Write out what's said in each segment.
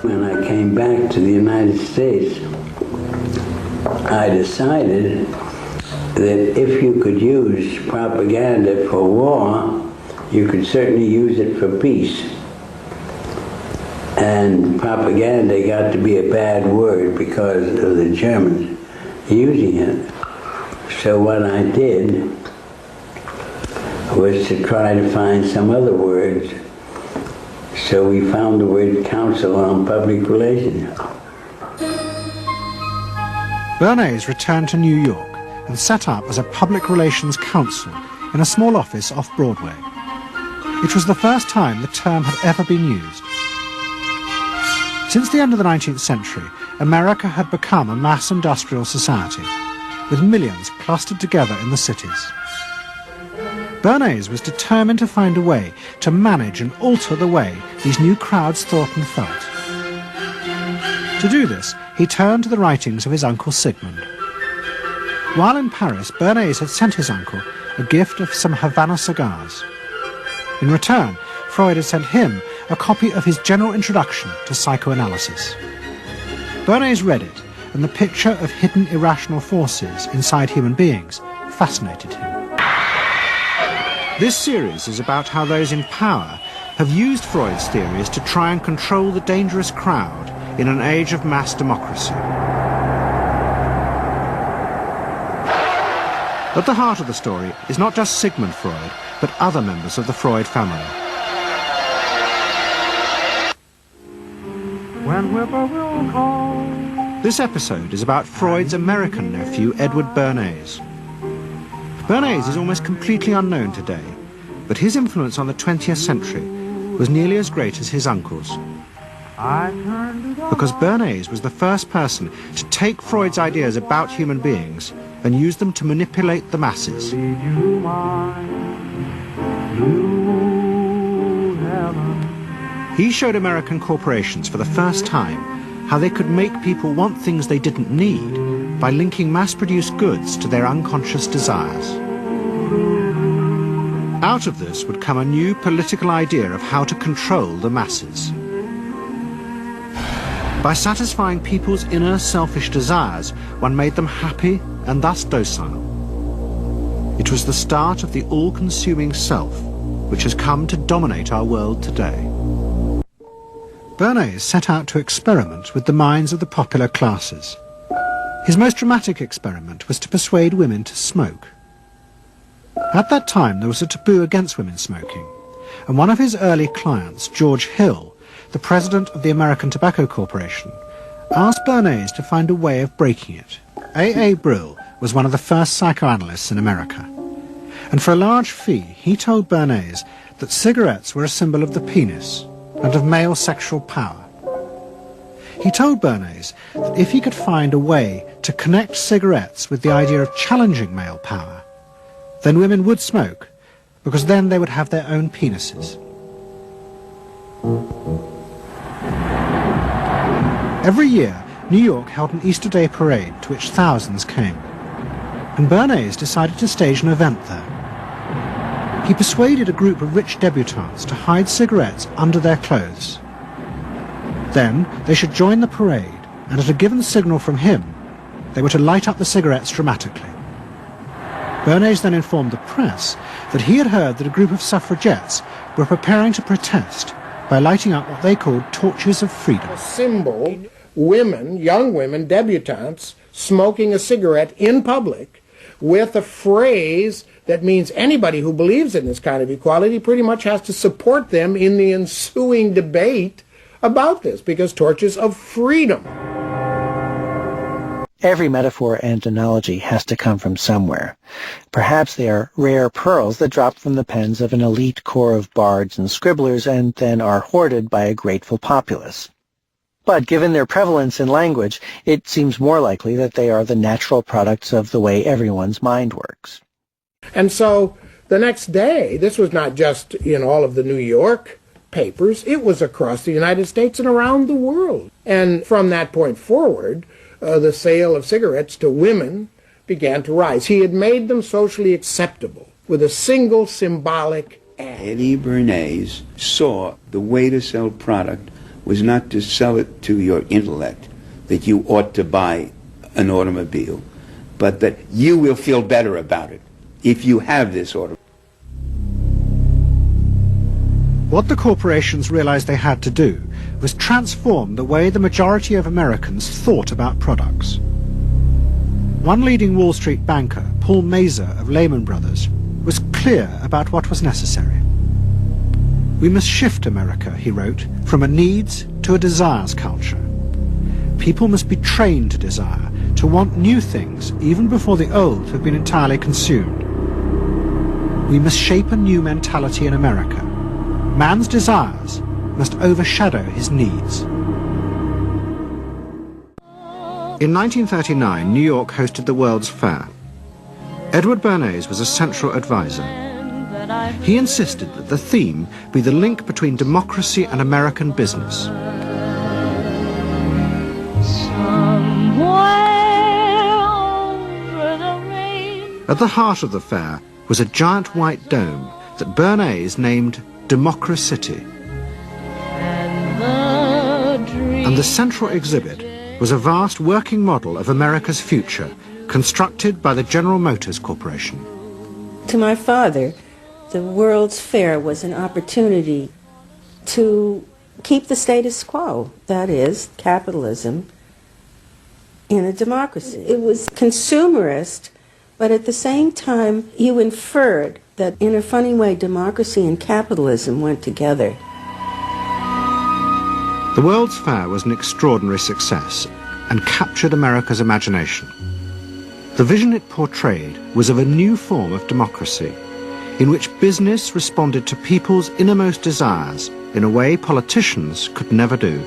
When I came back to the United States, I decided that if you could use propaganda for war, you could certainly use it for peace. And propaganda got to be a bad word because of the Germans using it. So what I did was to try to find some other words. So we found the word Council on Public Relations. Bernays returned to New York and set up as a public relations counsel in a small office off Broadway. It was the first time the term had ever been used. Since the end of the 19th century, America had become a mass industrial society, with millions clustered together in the cities. Bernays was determined to find a way to manage and alter the way these new crowds thought and felt. To do this, he turned to the writings of his uncle Sigmund. While in Paris, Bernays had sent his uncle a gift of some Havana cigars. In return, Freud had sent him a copy of his general introduction to psychoanalysis. Bernays read it, and the picture of hidden irrational forces inside human beings fascinated him. This series is about how those in power have used Freud's theories to try and control the dangerous crowd in an age of mass democracy. At the heart of the story is not just Sigmund Freud, but other members of the Freud family. When whippoorwill calls. This episode is about Freud's American nephew, Edward Bernays. Bernays is almost completely unknown today, but his influence on the 20th century was nearly as great as his uncle's. Because Bernays was the first person to take Freud's ideas about human beings and use them to manipulate the masses. He showed American corporations for the first time how they could make people want things they didn't need by linking mass-produced goods to their unconscious desires. Out of this would come a new political idea of how to control the masses. By satisfying people's inner selfish desires, one made them happy and thus docile. It was the start of the all-consuming self, which has come to dominate our world today. Bernays set out to experiment with the minds of the popular classes. His most dramatic experiment was to persuade women to smoke. At that time, there was a taboo against women smoking, and one of his early clients, George Hill, the president of the American Tobacco Corporation, asked Bernays to find a way of breaking it. A. Brill was one of the first psychoanalysts in America, and for a large fee he told Bernays that cigarettes were a symbol of the penis and of male sexual power. He told Bernays that if he could find a way to connect cigarettes with the idea of challenging male power, then women would smoke, because then they would have their own penises. Every year, New York held an Easter Day parade to which thousands came, and Bernays decided to stage an event there. He persuaded a group of rich debutantes to hide cigarettes under their clothes. Then they should join the parade, and at a given signal from him, they were to light up the cigarettes dramatically. Bernays then informed the press that he had heard that a group of suffragettes were preparing to protest by lighting up what they called torches of freedom. A symbol, women, young women, debutantes, smoking a cigarette in public with a phrase that means anybody who believes in this kind of equality pretty much has to support them in the ensuing debate about this, because torches of freedom. Every metaphor and analogy has to come from somewhere. Perhaps they are rare pearls that drop from the pens of an elite corps of bards and scribblers and then are hoarded by a grateful populace. But given their prevalence in language, it seems more likely that they are the natural products of the way everyone's mind works. And so the next day, this was not just in all of the New York papers, it was across the United States and around the world. And from that point forward, the sale of cigarettes to women began to rise. He had made them socially acceptable with a single symbolic ad. Eddie Bernays saw the way to sell product was not to sell it to your intellect that you ought to buy an automobile, but that you will feel better about it if you have this automobile. What the corporations realized they had to do was transform the way the majority of Americans thought about products. One leading Wall Street banker, Paul Mazur of Lehman Brothers, was clear about what was necessary. We must shift America, he wrote, from a needs to a desires culture. People must be trained to desire, to want new things even before the old have been entirely consumed. We must shape a new mentality in America. Man's desires must overshadow his needs. In 1939, New York hosted the World's Fair. Edward Bernays was a central advisor. He insisted that the theme be the link between democracy and American business. At the heart of the fair was a giant white dome that Bernays named Democracy. And the central exhibit was a vast working model of America's future, constructed by the General Motors Corporation. To my father, the World's Fair was an opportunity to keep the status quo, that is, capitalism, in a democracy. It was consumerist, but at the same time, you inferred that in a funny way, democracy and capitalism went together. The World's Fair was an extraordinary success and captured America's imagination. The vision it portrayed was of a new form of democracy, in which business responded to people's innermost desires in a way politicians could never do.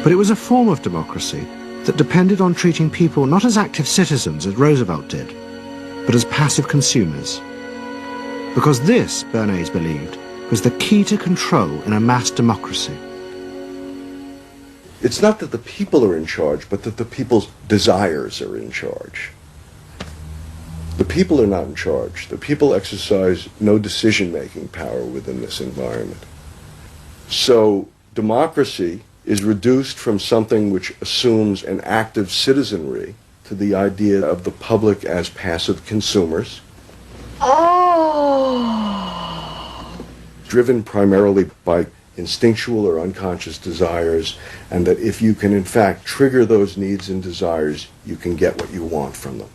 But it was a form of democracy that depended on treating people not as active citizens as Roosevelt did, but as passive consumers. Because this, Bernays believed, was the key to control in a mass democracy. It's not that the people are in charge, but that the people's desires are in charge. The people are not in charge. The people exercise no decision-making power within this environment. So democracy is reduced from something which assumes an active citizenry to the idea of the public as passive consumers. Driven primarily by instinctual or unconscious desires, and that if you can in fact trigger those needs and desires, you can get what you want from them.